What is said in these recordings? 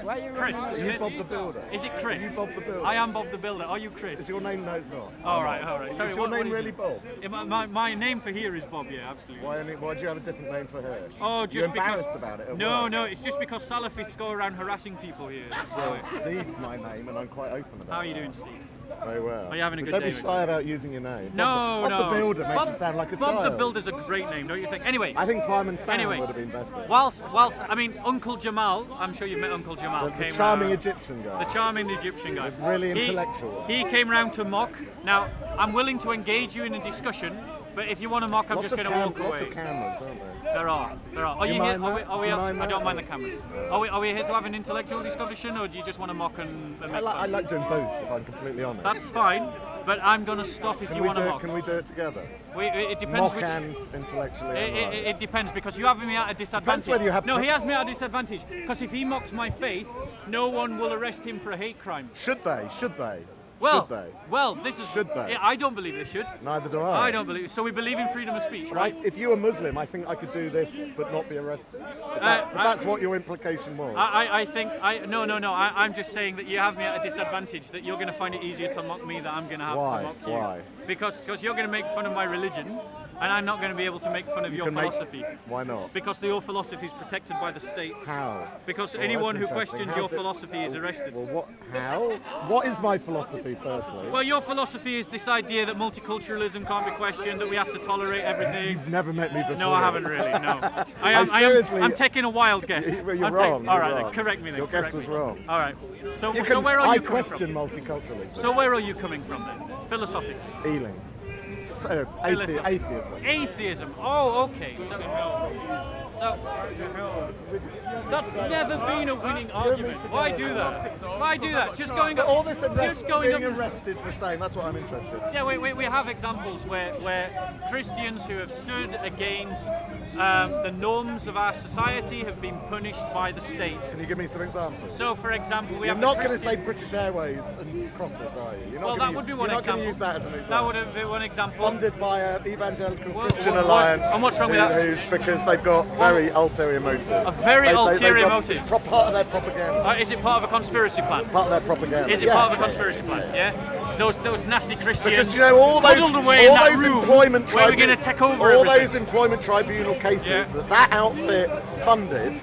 Why are you Chris. running Are you Bob the Builder? Is it Chris? Are you Bob the Builder? I am Bob the Builder. Are you Chris? Is your name? No, it's not. All right. Sorry, Is your name really Bob? My name for here is Bob. Yeah, absolutely. Why do you have a different name for her? Oh, You're just because. embarrassed about it. No, it's just because Salafists go around harassing people here. That's why. Steve's my name, and I'm quite open about it. How are you doing, Steve? Very well. Are you having a good Don't day? be shy about using your name. No. Bob the Builder makes you sound like a child. Bob the Builder's a great name, don't you think? Anyway. I think Fireman Sam Anyway, would have been better. Whilst, I mean, Uncle Jamal, I'm sure you've met Uncle Jamal. The charming Egyptian guy. The charming Egyptian guy. Really intellectual. He came round to mock. Now, I'm willing to engage you in a discussion, but if you want to mock, I'm just going to walk away. Lots of cameras, aren't there? There are. Are Do you you here? mind that? I don't mind the cameras. Are we here to have an intellectual discussion, or do you just want to mock and make I fun? like doing both, if I'm completely honest. That's fine, but I'm going to stop if you want to mock. Can we do it together? It depends. Mock and intellectually. It depends, because you have me at a disadvantage. Depends whether you have. No, he has me at a disadvantage, because if he mocks my faith, no one will arrest him for a hate crime. Should they? Well, this is. Should they? I don't believe they should. Neither do I. I don't believe. So we believe in freedom of speech, right? If you were Muslim, I think I could do this but not be arrested. But that's what your implication was. I think. No. I'm just saying that you have me at a disadvantage. That you're going to find it easier to mock me than I'm going to have to mock you. Why? Because you're going to make fun of my religion, and I'm not going to be able to make fun of your philosophy. Why not? Because your philosophy is protected by the state. How? Because anyone who questions your philosophy is arrested. Well, how? What is my philosophy, firstly? Well, your philosophy is this idea that multiculturalism can't be questioned, that we have to tolerate everything. You've never met me before. No, I haven't really. No, I'm taking a wild guess. You're wrong. All right, then, correct me then. Your guess was wrong. All right. So where are you coming from? I question multiculturalism. So where are you coming from then? Philosophically. Ealing. So, atheism. Atheism. Oh, okay. So that's never been a winning argument. Why do that? Why do that? Just going up. All this being up. arrested for saying, that's what I'm interested in. Yeah, we have examples where Christians who have stood against the norms of our society have been punished by the state. Can you give me some examples? So, for example, You're not going to say British Airways and crosses, are you? That would be one example. You're not going to use that as an example. That would be one example. Funded by an evangelical Christian alliance. And what's wrong with that? Because they've got very ulterior motives. A very ulterior motive. It's part of their propaganda. Is it part of a conspiracy plan? Part of their propaganda. Is it part of a conspiracy plan? Yeah. Those nasty Christians. Because you know all those employment where we're going to take over all everything. those employment tribunal cases that outfit funded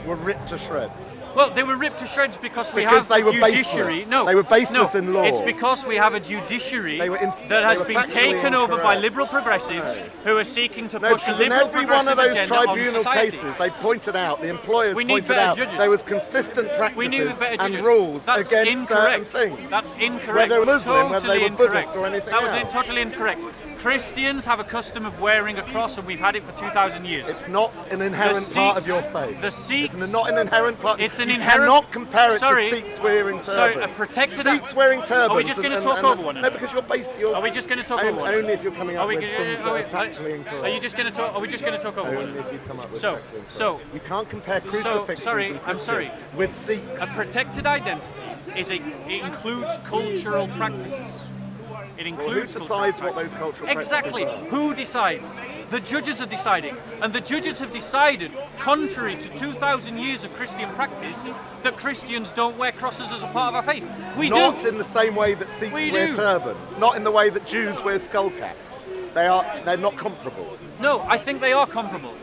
were ripped to shreds. Well, they were ripped to shreds because we have a judiciary. No, they were baseless in law. It's because we have a judiciary that has been taken over by liberal progressives who are seeking to push a liberal progressive agenda on society. In every one of those tribunal cases, they pointed out, the employers pointed out, there was consistent practices and rules against certain things. That's incorrect. Whether they were Muslim, whether they were Buddhist or anything else. That was totally incorrect. Christians have a custom of wearing a cross, and we've had it for 2,000 years. It's not an inherent part of your faith. The Sikhs. It's not an inherent part. It's an you inherent. Cannot compare it to Sikhs wearing turbans. Sorry, a protected. Sikhs wearing turbans. Are we just going to talk over one another? No, because you're basically. Are we just going to talk over one? Only if you're coming up with things that are factually incorrect. Are you just going to talk? Are we just going to talk over one another? Only if you come up with so you can't compare crucifixes with Sikhs. A protected identity it includes cultural practices. It includes who decides what those cultural Exactly. practices are? Who decides? The judges are deciding. And the judges have decided, contrary to 2,000 years of Christian practice, that Christians don't wear crosses as a part of our faith. We do. Not in the same way that Sikhs wear turbans. Not in the way that Jews wear skull caps. They're not comparable. No, I think they are comparable.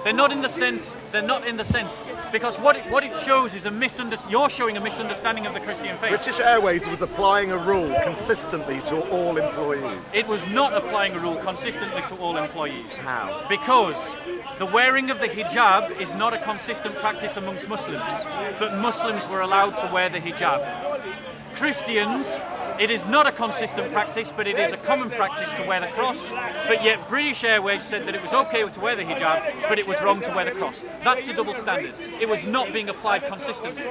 They're not in the sense, because what it shows is you're showing a misunderstanding of the Christian faith. British Airways was applying a rule consistently to all employees. It was not applying a rule consistently to all employees. How? Because the wearing of the hijab is not a consistent practice amongst Muslims, but Muslims were allowed to wear the hijab. Christians, it is not a consistent practice, but it is a common practice to wear the cross. But yet British Airways said that it was okay to wear the hijab, but it was wrong to wear the cross. That's a double standard. It was not being applied consistently.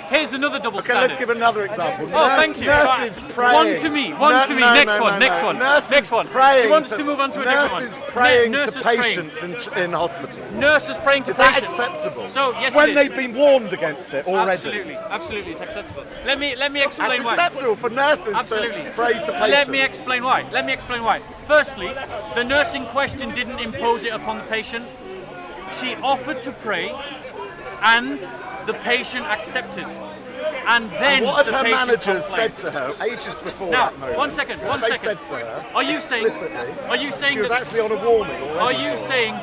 Here's another double standard. Okay, let's give another example. Oh, thank you. Nurses praying. One to me. Next one. Nurses Praying. He wants to move on to a different one. Nurses praying to patients in hospital. Nurses praying to patients. Is that acceptable? So, yes, when they've been warned against it already. Absolutely, it's acceptable. Let me explain why. It's acceptable for nurses to pray to patients. Let me explain why. Firstly, the nurse in question didn't impose it upon the patient. She offered to pray. and the patient accepted. And then what the had her patient managers complained. said to her ages before Now, that moment? one second. They said to her, Are you saying explicitly, she was actually on a warning already. Are you saying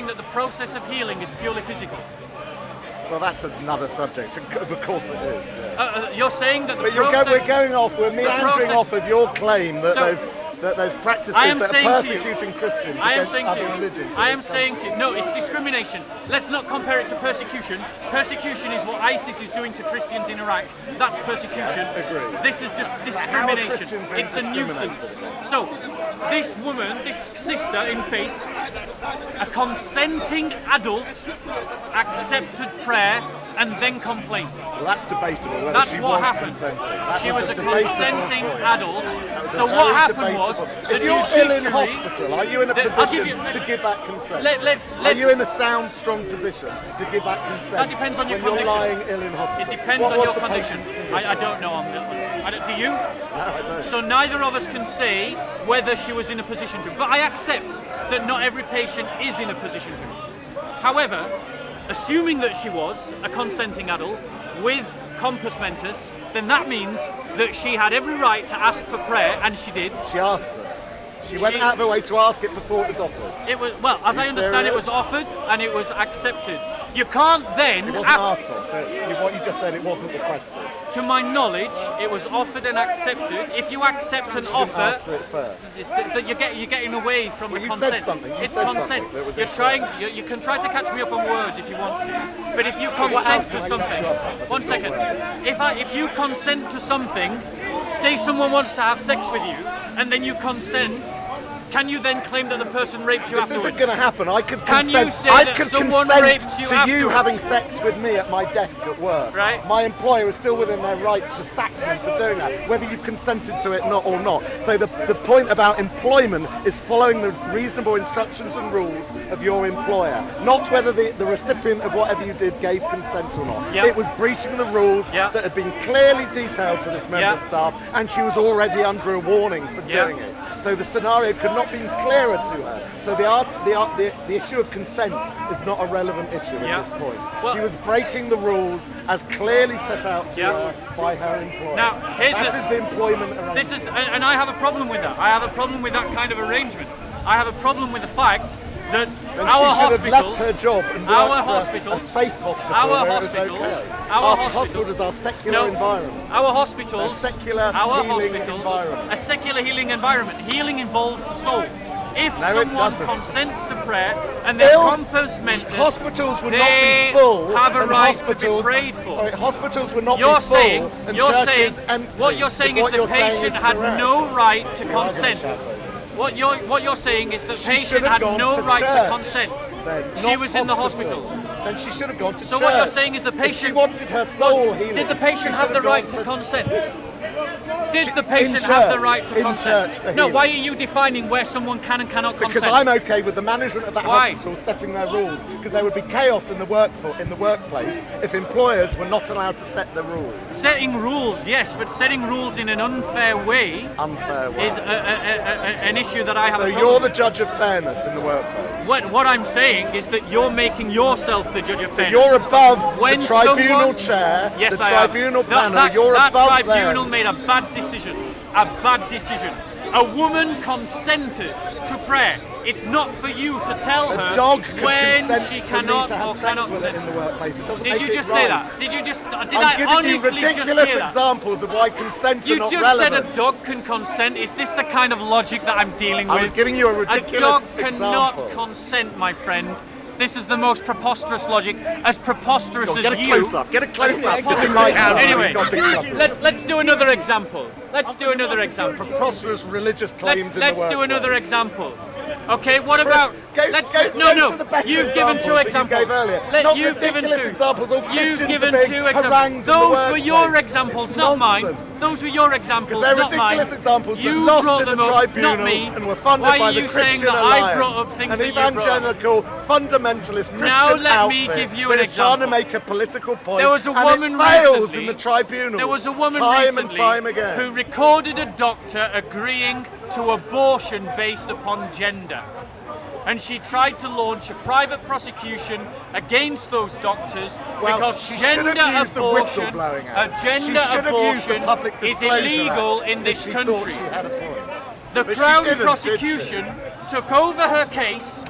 that the process of healing is purely physical? Well, that's another subject. Of course it is. Yeah. You're saying that the But process... we're meandering off of your claim that there's practices that are persecuting Christians against other religions. I am saying to you, no, it's discrimination. Let's not compare it to persecution. Persecution is what ISIS is doing to Christians in Iraq. That's persecution. Agree. This is just discrimination. It's a nuisance. So, this woman, this sister in faith, a consenting adult, accepted prayer and then complained. Well, that's debatable. That's what happened. She was a consenting adult. So what happened was that if you're ill in hospital, are you in a position to give that consent? Are you in a sound, strong position to give that consent? That depends on your condition. You're lying ill in hospital. It depends on your condition. I don't know. Do you? No, I don't. So neither of us can say whether she was in a position to. But I accept that not every patient is in a position to. However, assuming that she was a consenting adult with compos mentis, then that means that she had every right to ask for prayer, and she did. She asked for it. She went out of her way to ask it before it was offered. It was, well, as I understand, it was offered and it was accepted. You can't then... It wasn't asked for, so what you just said, it wasn't requested. To my knowledge, it was offered and accepted. If you accept an offer, ask for it first. You're getting away from the You consent. said something. It's consent. You can try to catch me up on words if you want to, but if you consent to something, one second. If you consent to something, say someone wants to have sex with you, and then you consent. Can you then claim that the person raped you afterwards? This isn't going to happen. I could consent. Can you say that someone raped you to afterwards? you having sex with me at my desk at work. Right. My employer is still within their rights to sack me for doing that, whether you've consented to it or not. So the point about employment is following the reasonable instructions and rules of your employer, not whether the recipient of whatever you did gave consent or not. Yep. It was breaching the rules that had been clearly detailed to this member of staff, and she was already under a warning for doing it. So the scenario could not be clearer to her. So the issue of consent is not a relevant issue at this point. Well, she was breaking the rules as clearly set out to her by her employer. Now, that is the employment arrangement. This is, and I have a problem with that. I have a problem with that kind of arrangement. I have a problem with the fact that our hospitals, have left her job and our hospitals, a faith hospital, our hospitals, our hospitals are secular environment. Our hospitals, environment. A secular healing environment. Healing involves the soul. If someone consents to prayer and they're compos mentis, hospitals would not be full. Have a right to be prayed for. Sorry, hospitals would not be full. What you're saying is the patient had no right to consent. What you're saying is that the patient had no right to consent. She was in the hospital. Then she should have gone to church. So what you're saying is the patient... If she wanted her soul healing. Did the patient have the right to consent? Did the patient have the right to consent? No, why are you defining where someone can and cannot consent? Because I'm okay with the management of that hospital setting their rules. Because there would be chaos in the workplace if employers were not allowed to set the rules. Setting rules, yes, but setting rules in an unfair way is an issue that I have a problem with. So you're the judge of fairness in the workplace? What I'm saying is that you're making yourself the judge of fairness. So you're above the tribunal chair, the tribunal panel, you're above that tribunal made a bad decision. A bad decision. A woman consented to prayer. It's not for you to tell her when she cannot or cannot consent. In the workplace. Did you just say that? Did I honestly just hear that? Ridiculous examples of why consent are not relevant. You just said a dog can consent. Is this the kind of logic that I'm dealing with? I was giving you a ridiculous example. example. A dog cannot consent, my friend. This is the most preposterous logic, as preposterous as you. Get a close up. This is my hand. Anyway, let's do another example. Let's do another example. Preposterous religious claims in the Let's do another example. Okay, what about... You've given two examples. You've given two examples. Those were your examples, not mine. Those were your examples, not mine. Ridiculous examples you that brought lost in them the up, tribunal not me. and were funded Why by are the you Christian saying that Alliance, I brought up things an that you brought up? evangelical, fundamentalist Christian Now let me outfit give you an that is trying to example. make a political point. There was a woman and it fails recently. in the tribunal. There was a woman time recently and time again. who recorded a doctor agreeing to abortion based upon gender. And she tried to launch a private prosecution against those doctors Well, because she should gender have used the abortion, whistleblowing act. gender She should have used the abortion public is disclosure illegal act in if this she country. thought she had a point. The But she Crown didn't, did she? prosecution took over her case,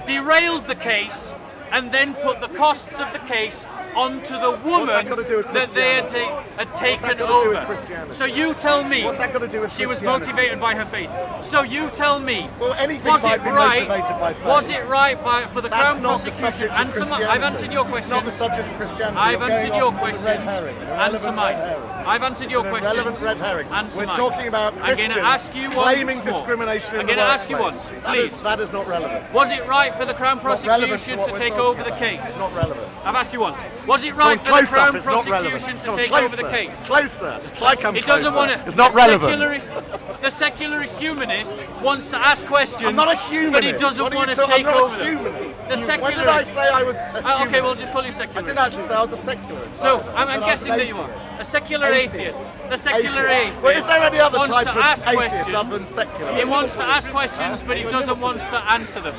derailed the case, and then put the costs of the case onto the woman that got to do with that they had, Christianity? had taken got to do with over. Christianity? So you tell me What's that got to do with she was Christianity? motivated by her faith. So you tell me, Well, anything was might it be right? motivated by faith. Was it right for the That's Crown not the prosecution? subject of Answer my, I've Christianity. answered your It's question. not the subject of Christianity. I've You're answered going your off with a question. red herring, an Answer irrelevant mine. red herring. I've answered your It's an question. irrelevant red herring. Answer We're mine. talking about I'm Christians going to ask you one claiming more. discrimination in I'm the going to ask you workplace. once, That please. that is not relevant. Was it right for the Crown It's not relevant prosecution what to we're take talking over the about. case? It's not relevant. I've asked you once. Was it Come right on, for the close Crown up, it's not relevant. prosecution to Come on, take closer, over the case? Closer. I come It doesn't closer. want to. It's not relevant. The secularist humanist wants to ask questions. I'm not a humanist. But he doesn't What are want you to talking- take I'm not over a them. humanist. The When secularist. did I say I was a Okay, humanist? we'll just call you I secularist. didn't actually say I was a secularist. So I I'm said I was guessing an that you are atheist. a secular atheist. The secular Atheist. atheist. Well, is there any other wants type to of ask atheist questions. other than secular? He wants to ask questions, but he doesn't want to answer them.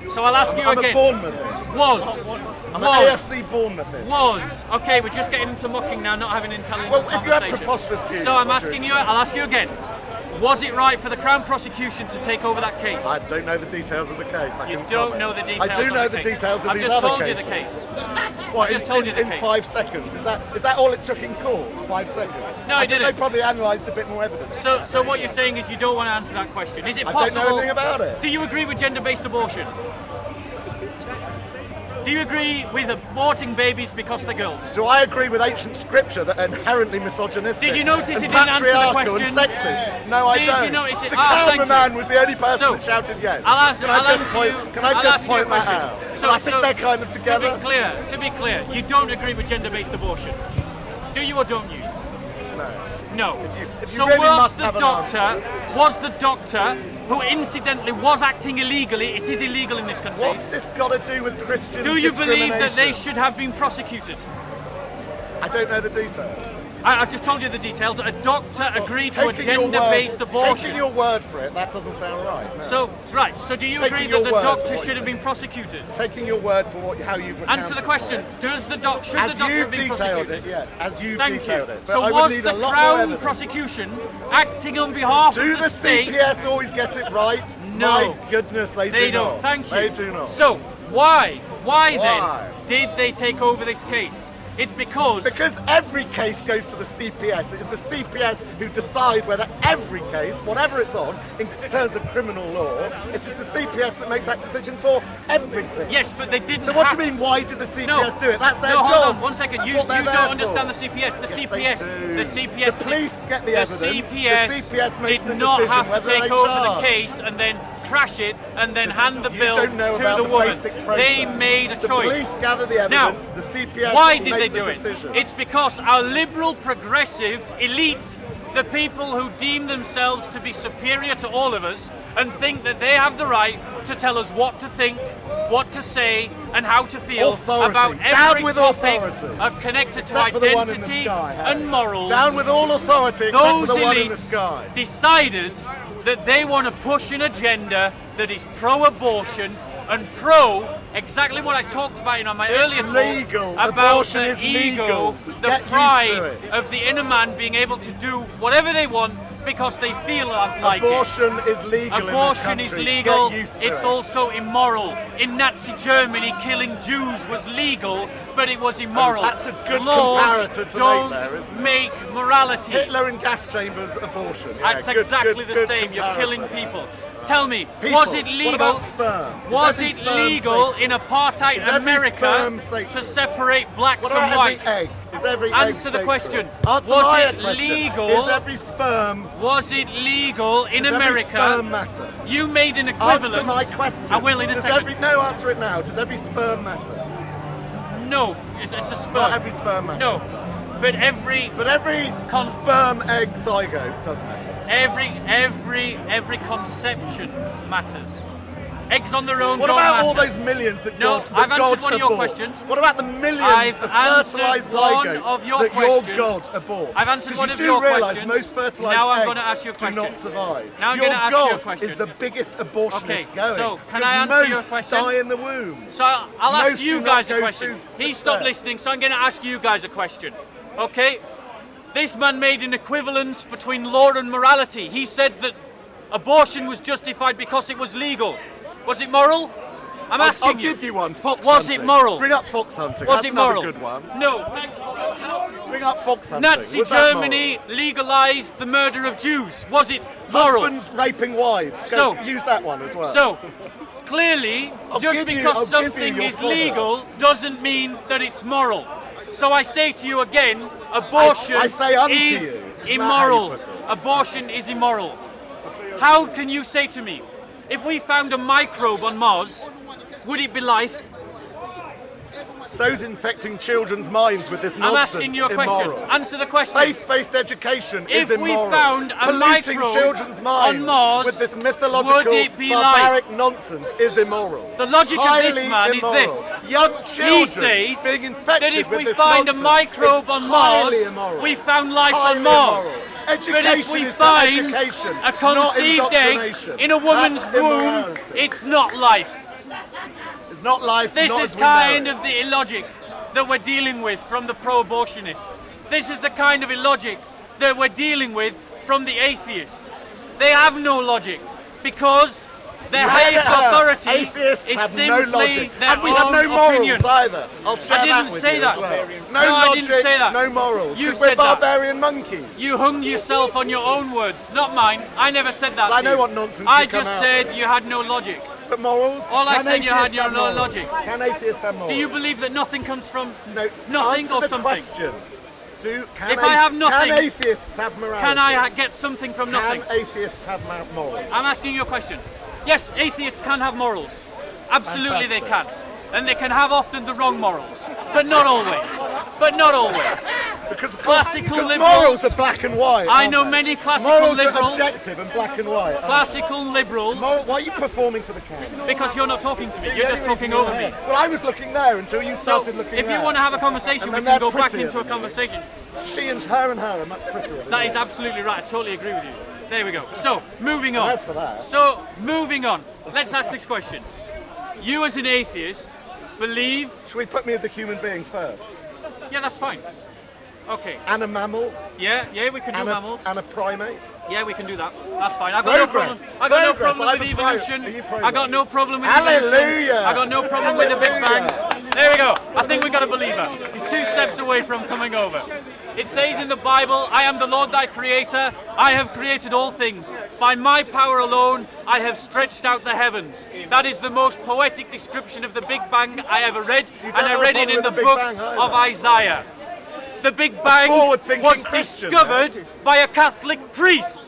So I'll ask you I'm again. a Bournemouthist. Was. I'm Was. an AFC Bournemouthist. Was. Okay, we're just getting into mucking now, not having intelligent Well, if you have conversation. preposterous views, So I'm what's your asking you, I'll ask you again. Was it right for the Crown prosecution to take over that case? I don't know the details of the case. I You couldn't don't comment. know the details. I do of know the the case. details of I've these just other told cases. you the case. What, just told you the in case. 5 seconds? Is that all it took in court? 5 seconds? No, I think didn't. They probably analysed a bit more evidence. So what you're saying is you don't want to answer that question. Is it I possible? don't know anything about it. Do you agree with gender-based abortion? Do you agree with aborting babies because they're girls? Do I agree with ancient scripture that are inherently misogynistic? Did you notice and it didn't answer the patriarchal question? and sexist? No, I Did don't. you notice it? The Thank cameraman you. was the only person So, that shouted yes. I'll Can I just point you a that question. out? So I think they're kind of together. To be clear, you don't agree with gender-based abortion. Do you or don't you? No. No. if you So really was must the have an doctor who incidentally was acting illegally, it is illegal in this country. What's this got to do with Christian Do you believe that they discrimination? should have been prosecuted? I don't know the detail. I've just told you the details. A doctor agreed to a Taking your gender-based word- abortion. Taking your word for it, that doesn't sound right. No. So do you Taking agree your that the word doctor for what should you have been prosecuted? Taking your word for how you've Answer the accounted question. for it. Should the doctor As have you've been detailed prosecuted? it, yes. As you've Thank you. detailed it. But So I would was need the a lot more Crown evidence. prosecution acting on behalf Do of the state? CPS always get it right? No. My goodness, they They do don't. not. Thank you. They do not. So why Why? then did they take over this case? It's because every case goes to the CPS. It is the CPS who decides whether every case, whatever it's on, in terms of criminal law, it is the CPS that makes that decision for everything. yes, but they didn't. So what do have you mean? Why did the CPS No. do it? That's their no, job. hold on, 1 second. That's You what they're there don't for. understand the CPS. The Yes, CPS, they do. the CPS. The police get the the evidence. CPS, The CPS makes did the not decision have to whether take they over charge. the case and then crash it and then hand the You bill don't know to about the woman. basic process. They made a The choice. police gather the Now, evidence. The CPS why will did make they the do it? decision. It's because our liberal, progressive elite, the people who deem themselves to be superior to all of us and think that they have the right to tell us what to think, what to say, and how to feel Authority. about Down every with topic authority. connected to Except for the one in the identity sky, Harry. and morals. Down with all authority except Those for the one in the elites sky. decided that they want to push an agenda that is pro-abortion and pro exactly what I talked about in my earlier talk legal. about Abortion the is ego, legal. the Get used to pride it. of the inner man being able to do whatever they want because they feel like Abortion it. is legal Abortion in this is country. legal. Get used to It's it. also immoral. In Nazi Germany, killing Jews was legal, but it was immoral. that's a good Laws comparator to don't make there, isn't it? make morality. Hitler in gas chambers, abortion. Yeah, That's good- exactly good- the good same. You're comparator. killing people. Tell me, People. was it What legal? about sperm? Was Is it every sperm legal sacred? in apartheid Is every America sperm sacred? to separate blacks What and about whites? every egg? Is every egg Answer the sacred? question. Answer Was my it question. legal? Is every sperm? Was it legal in Does every America? sperm matter? You made an Answer equivalence. my question. I will in a Does second. No, answer it now. Does every sperm matter? No, it's a sperm. Not every sperm matters. No, but every But every sperm egg zygote does matter. every conception matters. eggs on their own What don't about matter. all those millions that No, God, I've that answered God one of your aborts? questions. What about the millions I've of answered fertilized one zygotes of your that questions. your God aborts? I've answered 'Cause one of you your do realise questions. most fertilized Now I'm eggs gonna ask you a do question. not survive. Now I'm your gonna ask God you a question. is the biggest abortionist Okay, going. so can because I answer most your question? die in the womb. So I'll ask Most you do guys not a go question. to He stopped success. listening, so I'm going to ask you guys a question. Okay? This man made an equivalence between law and morality. He said that abortion was justified because it was legal. Was it moral? I'm asking I'll give you one. Fox Was hunting. it moral? Bring up fox hunting. Was That's it another moral? good one. No, thank you. Bring up fox hunting. Nazi Was that Germany legalized the murder of Jews. Was it moral? moral? Husbands raping wives. Go, use that one as well. So, clearly, just because I'll give you something your is product. legal doesn't mean that it's moral. So I say to you again, abortion I say unto is you. Isn't that how you immoral. put it? Abortion is immoral. How can you say to me, if we found a microbe on Mars, would it be life? So's infecting children's minds with this I'm nonsense. asking you a question. Immoral. Answer the question. Faith-based education If is immoral. we found a Polluting microbe children's minds on Mars, with this mythological, would it be barbaric nonsense is immoral. The logic of this Highly man immoral. is this. Young He children says being infected that if with we this find a nonsense microbe is on highly Mars, immoral. we found life Highly on Mars. immoral. But Education if we is for find education, a conceived not egg indoctrination. in a woman's That's womb, immorality. it's not life. It's not life. This not is as we know kind it. of the illogic that we're dealing with from the pro-abortionist. This is the kind of illogic that we're dealing with from the atheist. They have no logic because their highest authority Atheists is have simply no logic, their and we have own no morals opinion. either. I'll share I didn't that with say you that. as well. No, No I logic, didn't say that. no morals. You 'cause we're said that. barbarian monkeys. You hung yourself on your own words, not mine. I never said that. I to know you. what nonsense I you come just out said with. you had no logic. But morals? All I Can said you had atheists your have no morals? logic. Can atheists have morals? Do you believe that nothing comes from No, nothing answer or the something? question. If I have nothing, can atheists have morality? Can I get something from nothing? Can atheists have morals? I'm asking you a question. Yes, atheists can have morals. Absolutely they can. And they can have often the wrong morals. But not always. But not always. Because Classical liberals- morals are black and white. I aren't know they? many classical morals liberals. are objective and black and white. aren't Classical liberals, they? Why are you performing for the camera? because you're not talking to me, you're The just only talking reason over you're me. there. Well, I was looking there until you So, started looking if there. you want to have a conversation, And we then can go they're back prettier into a than you. conversation. She and her are much prettier. than That you. is absolutely right, I totally agree with you. There we go. So, moving on. as for that- So, moving on. Let's ask this question. You as an atheist believe... Should we put me as a human being first? Yeah, that's fine. Okay. And a mammal? Yeah, we can do mammals. And a primate? Yeah, we can do that. That's fine. I got no Progress. problem. I got no Progress. problem I'm with a pro- evolution. Are you pro- I got no problem with Hallelujah. evolution. I got no problem with the Big Bang. Hallelujah. There we go. I think we got a believer. He's 2 steps away from coming over. It says in the Bible, I am the Lord thy creator. I have created all things. By my power alone, I have stretched out the heavens. That is the most poetic description of the Big Bang I ever read. don't And I have a read it problem in with the the Big book Bang either. of Isaiah. The Big Bang forward-thinking was Christian, discovered by a Catholic priest.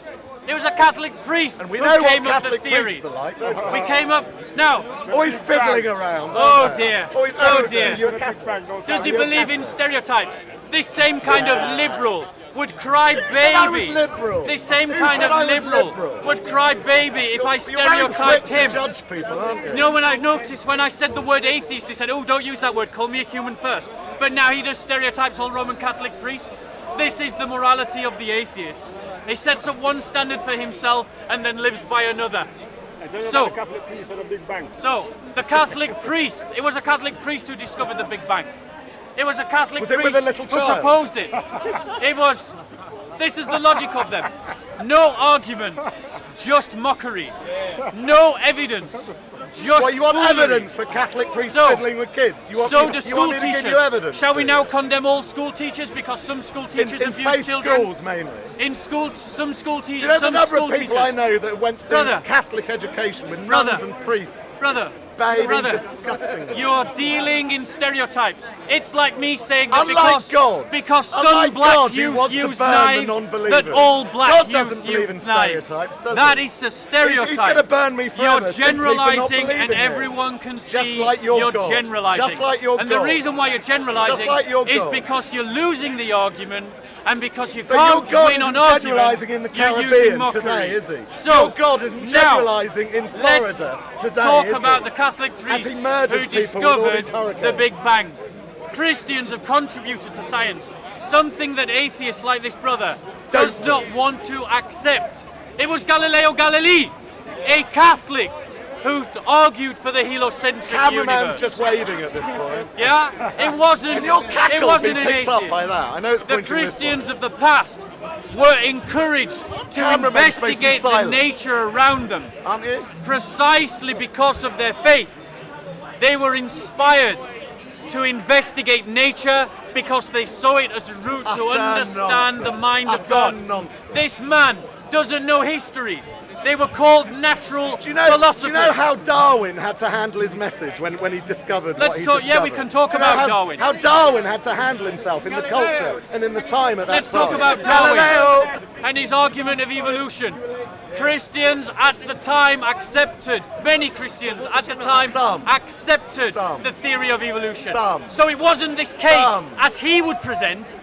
It was a Catholic priest And we who know came what up with the Catholic theory. priests are like. don't We came up now. Always fiddling around. Oh aren't they? dear. Always, Oh dear. You're a Catholic. Does he believe in stereotypes? This same kind of liberal would cry said I was baby. liberal? This same Who kind said of I was liberal liberal? would cry baby if I You're very quick stereotyped to him. judge people, aren't you? You know, when I noticed when I said the word atheist, he said, oh, don't use that word, call me a human first. But now he just stereotypes all Roman Catholic priests. This is the morality of the atheist. He sets up one standard for himself and then lives by another. So, The Catholic priest of the Big Bang. So, the Catholic priest, it was a Catholic priest who discovered the Big Bang. It was a Catholic Was it priest with a little who child? proposed it. It was, this is the logic of them. No argument, just mockery. No evidence, just Well, you want foolery. evidence for Catholic priests So- fiddling with kids? You want So me, do you school want me to teachers. give you evidence? Shall we do now you? condemn all school teachers because some school teachers in abuse faith children? schools mainly? In school, some school teachers. Do you know the some number of school people teachers, I know that went through Brother. Catholic education with Brother. nuns and priests Brother, behaving brother, disgustingly? you're dealing in stereotypes. It's like me saying that Unlike God. because some Unlike black God, who youth wants to use burn the knives, non-believers. that all black God youth doesn't believe in use knives. stereotypes, does That he? is the stereotype. He's going to burn me forever You're simply for not generalizing, believing and him. everyone can see like your you're God. generalizing. Just like your and the God. reason why you're generalizing Just like your is God. because you're losing the argument And because you So can't your God win on isn't argument, generalising in the you're using Caribbean mockery. today, is he? So, your God isn't now, generalising in Florida let's today, talk is about he? the Catholic priest As he murders who people with all discovered these hurricanes. the Big Bang. Christians have contributed to science, something that atheists like this brother does not want to accept. It was Galileo Galilei, a Catholic, who argued for the heliocentric Cameraman's universe. just waving at this point. Yeah, it wasn't. Can your It cackle wasn't be an picked up atheist. by that? I know it's The pointing Christians of the past were encouraged to Cameraman's supposed to be investigate the silent. nature around them, this way, aren't you? precisely because of their faith. They were inspired to investigate nature because they saw it as a route to Utter understand the nonsense. mind of Utter God. nonsense. This man doesn't know history. They were called natural Do you know philosophers. how Darwin had to handle his message when he discovered what Let's he talk. discovered? Yeah, we can talk Do you know about how, Darwin. How Darwin had to handle himself in the culture and in the time at that Let's time. talk about Galileo. Darwin and his argument of evolution. Christians at the time accepted, many Christians at the time Some. accepted Some. the theory of evolution. Some. So it wasn't this case, Some. as he would present,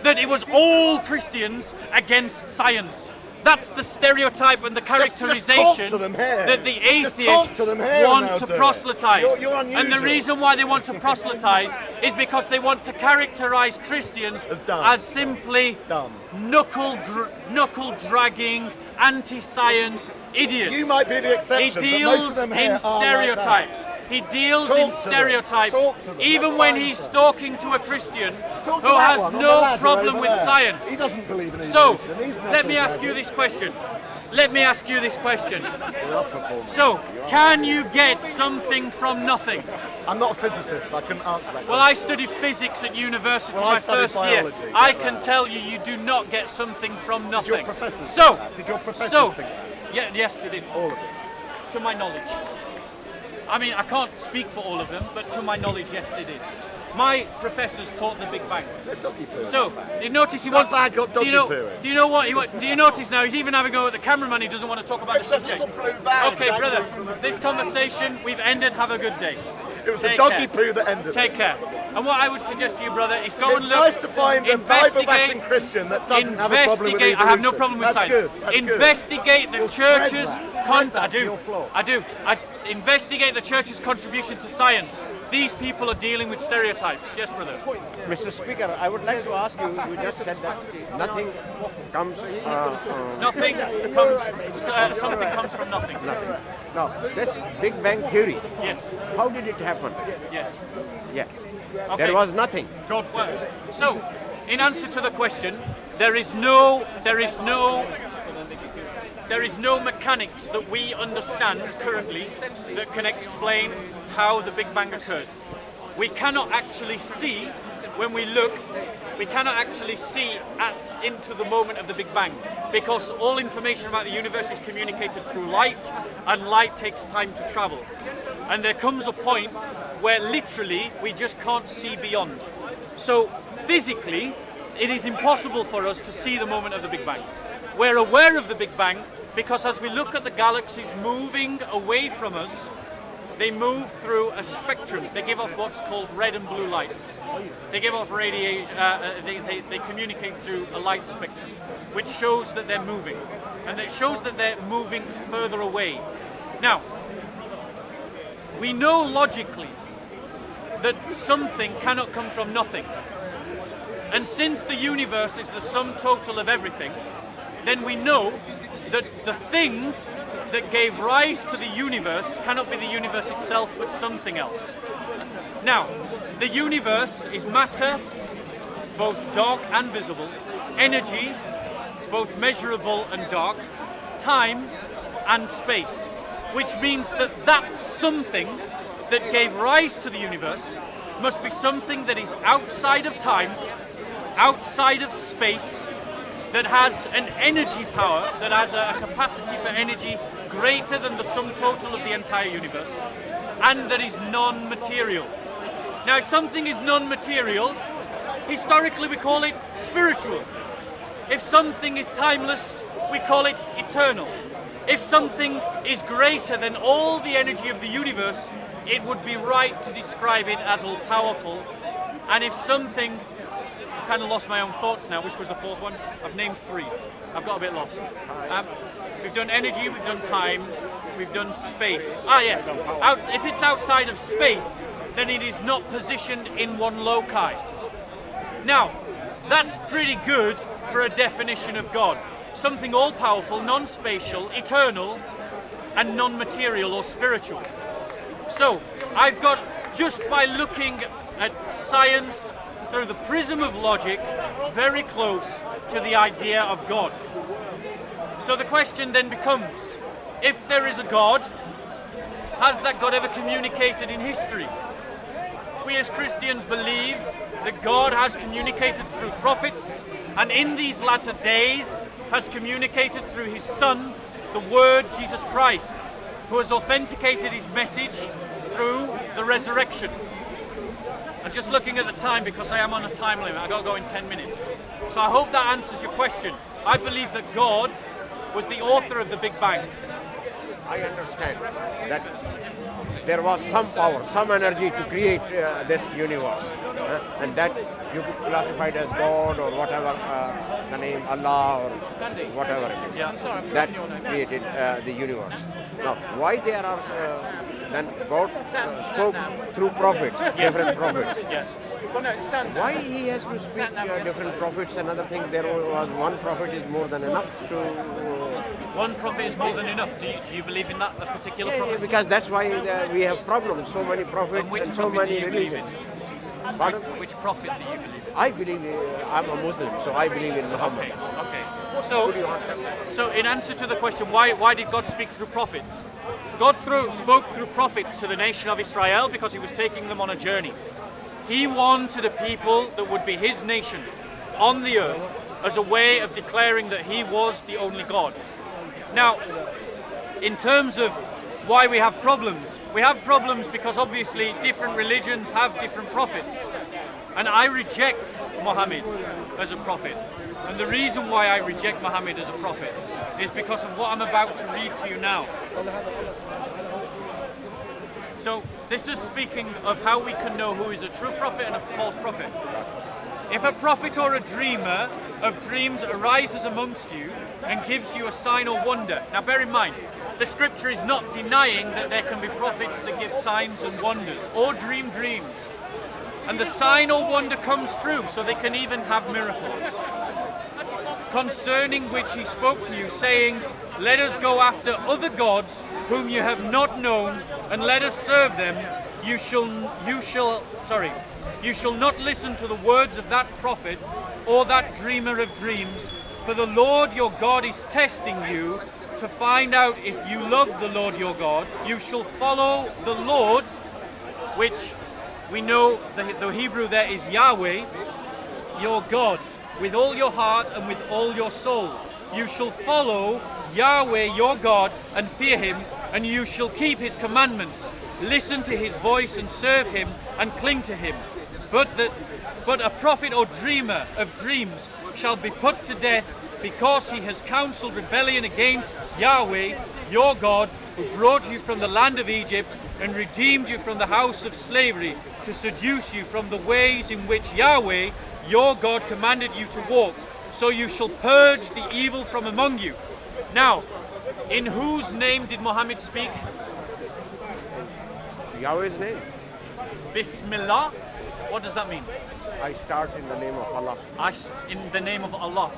that it was all Christians against science. That's the stereotype and the characterization just talk to them here. that the Just talk atheists to them here and want they'll to do it. proselytize. You're And the unusual. reason why they want to proselytize is because they want to characterize Christians As dumb. as simply Dumb. knuckle-dragging, anti-science idiots. You might be the He exception, but most of deals them here in are stereotypes. He deals Talk in to them. stereotypes, Talk to them. even That's when fine, he's sir. talking to a Christian Talk to who that has one on the no ladder problem over with there. science. He doesn't believe in So, evolution. He's let me ask you knuckle-dragging. this question. Let me ask you this question. You're up performing. So, can you get something from nothing? I'm not a physicist. I couldn't answer that. Well, I studied physics at university Well, I my studied first year. biology. I can tell you, you do not get something from nothing. Did your professors So, think that? Did your professors so, think that? yeah, yes, they did. All of it. To my knowledge. I mean, I can't speak for all of them, but to my knowledge, yes, they did. My professors taught the Big Bang. They're doggy poo. So, you notice he That wants. bag got Do you doggy know? poo in. Do you know what he? Do you notice now? He's even having a go at the cameraman. He doesn't want to talk about the It's a subject. little blue bag. Okay, That's brother. it from the- This conversation we've ended. Have a good day. It was the Take doggy care. poo that ended Take it. care. And what I would suggest to you, brother, is go It's and look. nice to find a investigate- Bible-bashing Christian that doesn't have a problem with Investigate. evolution. I have no problem with That's science. Good. That's good. Investigate the You'll spread church's that. con. Spread I that to do. your flock. I do. I investigate the church's contribution to science. These people are dealing with stereotypes. Yes, brother. Mr. Speaker, I would like to ask you, you just said that nothing comes, Nothing comes. Something comes from nothing. no, this Big Bang Theory, Yes. how did it happen? Yes. Yeah, Okay. there was nothing. Well, so, in answer to the question, there is no mechanics that we understand currently that can explain how the Big Bang occurred. We cannot actually see, when we look, we cannot actually see into the moment of the Big Bang, because all information about the universe is communicated through light, and light takes time to travel. And there comes a point where literally we just can't see beyond. So physically, it is impossible for us to see the moment of the Big Bang. We're aware of the Big Bang because as we look at the galaxies moving away from us, they move through a spectrum. They give off what's called red and blue light. They give off radiation, they communicate through a light spectrum, which shows that they're moving. And it shows that they're moving further away. Now, we know logically that something cannot come from nothing. And since the universe is the sum total of everything, then we know that the thing that gave rise to the universe cannot be the universe itself, but something else. Now, the universe is matter, both dark and visible, energy, both measurable and dark, time and space, which means that that something that gave rise to the universe must be something that is outside of time, outside of space, that has an energy power, that has a capacity for energy greater than the sum total of the entire universe, and that is non-material. Now, if something is non-material, historically we call it spiritual. If something is timeless, we call it eternal. If something is greater than all the energy of the universe, it would be right to describe it as all-powerful. And if something kind of lost my own thoughts now. Which was the fourth one? I've named 3. I've got a bit lost. We've done energy, we've done time, we've done space. Ah, yes. If it's outside of space, then it is not positioned in one loci. Now, that's pretty good for a definition of God. Something all-powerful, non-spatial, eternal, and non-material or spiritual. So, I've got, just by looking at science through the prism of logic, very close to the idea of God. So the question then becomes, if there is a God, has that God ever communicated in history? We as Christians believe that God has communicated through prophets, and in these latter days has communicated through his Son, the Word, Jesus Christ, who has authenticated his message through the resurrection. I'm just looking at the time because I am on a time limit. I've got to go in 10 minutes. So I hope that answers your question. I believe that God was the author of the Big Bang. I understand that there was some power, some energy to create this universe, and that you could classify it as God or whatever, the name Allah or whatever it is. Yeah. That created the universe. Now, why there are then God spoke through prophets, different prophets. Yes. Why he has to speak different prophets? Another thing, there was one prophet is more than enough to. One prophet is more than enough. Do you believe in that particular prophet? Yeah, because that's why we have problems. So many prophets And which and so prophet do many you believe in? religions. Pardon? Which prophet do you believe in? I believe I'm a Muslim, so I believe in Muhammad. Okay. Could you answer that? So in answer to the question, why did God speak through prophets? God spoke through prophets to the nation of Israel because he was taking them on a journey. He wanted a people that would be his nation on the earth as a way of declaring that he was the only God. Now, in terms of why we have problems because obviously different religions have different prophets. And I reject Muhammad as a prophet. And the reason why I reject Muhammad as a prophet is because of what I'm about to read to you now. So this is speaking of how we can know who is a true prophet and a false prophet. If a prophet or a dreamer of dreams arises amongst you and gives you a sign or wonder. Now bear in mind, the scripture is not denying that there can be prophets that give signs and wonders or dream dreams. And the sign or wonder comes true, so they can even have miracles. Concerning which he spoke to you, saying, let us go after other gods whom you have not known, and let us serve them. You shall not listen to the words of that prophet or that dreamer of dreams, for the Lord your God is testing you to find out if you love the Lord your God. You shall follow the Lord, which we know the Hebrew there is Yahweh, your God, with all your heart and with all your soul. You shall follow Yahweh your God and fear him, and you shall keep his commandments. Listen to his voice and serve him and cling to him. But a prophet or dreamer of dreams shall be put to death because he has counseled rebellion against Yahweh your God, who brought you from the land of Egypt and redeemed you from the house of slavery, to seduce you from the ways in which Yahweh your God commanded you to walk. So you shall purge the evil from among you. Now, in whose name did Muhammad speak? Yahweh's name. Bismillah? What does that mean? I start in the name of Allah. In the name of Allah.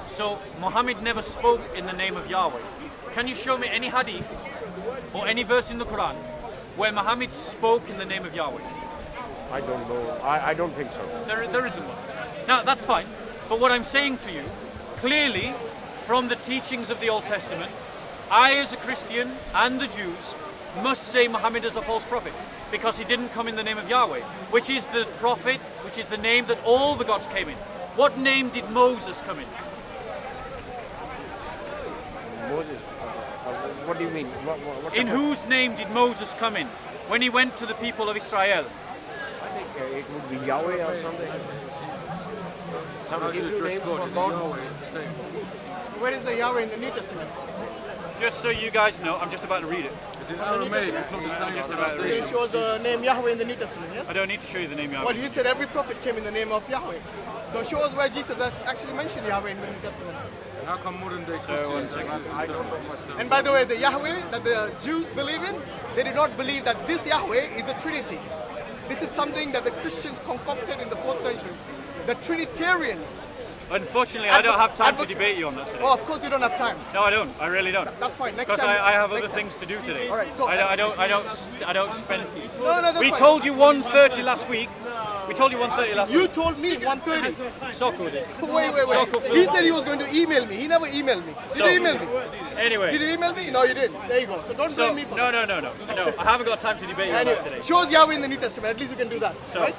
So Muhammad never spoke in the name of Yahweh. Can you show me any hadith or any verse in the Quran where Muhammad spoke in the name of Yahweh? I don't know. I don't think so. There isn't one. Now that's fine. But what I'm saying to you, clearly from the teachings of the Old Testament, I as a Christian and the Jews must say Muhammad is a false prophet, because he didn't come in the name of Yahweh, which is the prophet, which is the name that all the gods came in. What name did Moses come in? Moses. What do you mean? In whose name did Moses come in when he went to the people of Israel? I think it would be Yahweh or something. Some Hebrew name for God. Where is the Yahweh in the New Testament? Just so you guys know, I'm just about to read it. Aramaic, it's not the same. Just about So it shows the name Yahweh in the New Testament, yes? I don't need to show you the name Yahweh. Well, you said every prophet came in the name of Yahweh. So show us where Jesus has actually mentioned Yahweh in the New Testament. How come modern day Christians And by the way, the Yahweh that the Jews believe in, they do not believe that this Yahweh is a Trinity. This is something that the Christians concocted in the 4th century. The Trinitarian. Unfortunately, I don't have time to debate you on that today. Oh, of course you don't have time. No, I don't. I really don't. That's fine. Next Because time. I have other next time. things to do today. All right, so I don't spend. No, that's We fine. told you 1:30 last week. We told you 1:30 last You week. told me 1:30. So cool. Wait. He said he was going to email me. He never emailed me. Did So- you email me? Anyway. Did you email me? No, you didn't. There you go. So don't blame me for No. that. No. I haven't got time to debate you on Anyway, that today. shows Yahweh in the New Testament. At least you can do that. So- right?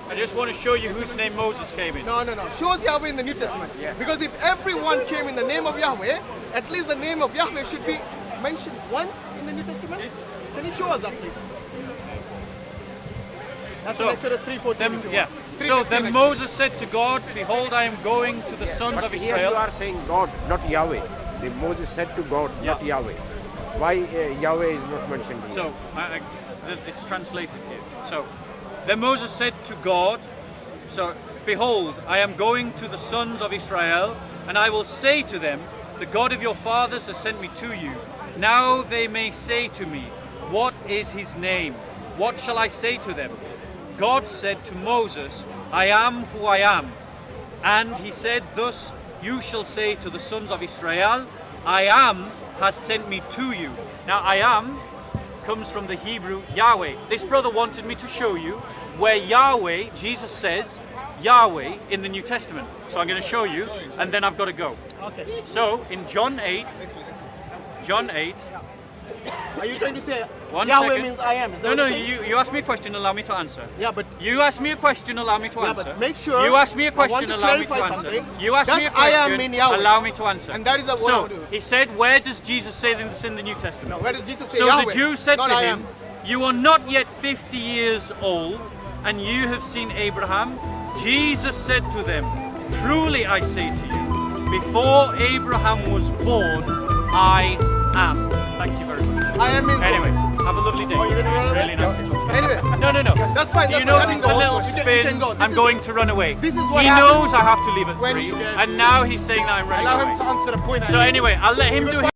I just want to show you whose name Moses came in. No. Shows Yahweh in the New Testament. Because if everyone came in the name of Yahweh, at least the name of Yahweh should be mentioned once in the New Testament. Can you show us that, please? That's So, in Exodus 3:14. Then, if you yeah. want. So 3:15 then actually. Moses said to God, "Behold, I am going to the sons But of here you Israel." are saying God, not Yahweh. Moses said to God, not Yeah. Yahweh. Why Yahweh is not mentioned here? So it's translated here. So then Moses said to God, "So behold, I am going to the sons of Israel, and I will say to them, the God of your fathers has sent me to you. Now they may say to me, what is his name? What shall I say to them?" God said to Moses, "I am who I am." And he said, "Thus you shall say to the sons of Israel, I am has sent me to you." Now I am comes from the Hebrew Yahweh. This brother wanted me to show you where Yahweh, Jesus says Yahweh in the New Testament. So I'm going to show you, and then I've got to go. Okay. So in John 8, Are you trying to say One Yahweh second. means I am? Is that no, what you're saying? you asked me a question, allow me to answer. Yeah, but You asked me a question, allow me to Yeah, answer. but make sure- You asked me a I want question, to allow me to clarify answer. something. You asked me a Does I am question, mean Yahweh? allow me to answer. And that is what I So want to do. he said, where does Jesus say this in the New Testament? No, where does Jesus say So Yahweh? the Jews said Not to I him, am. "You are not yet 50 years old, and you have seen Abraham." Jesus said to them, "Truly I say to you, before Abraham was born, I am." Thank you very much. I am means God. Anyway, have a lovely day. Oh, you're gonna It's run really away? nice to talk to you. Anyway, No. that's fine. Do you that's fine. notice Let the him little go. You spin? can go. This I'm is- going to run away. this is what he happens knows I have to leave at when 3, you- and now he's saying that I'm running Allow away. him to answer the point. So anyway, I'll let him do his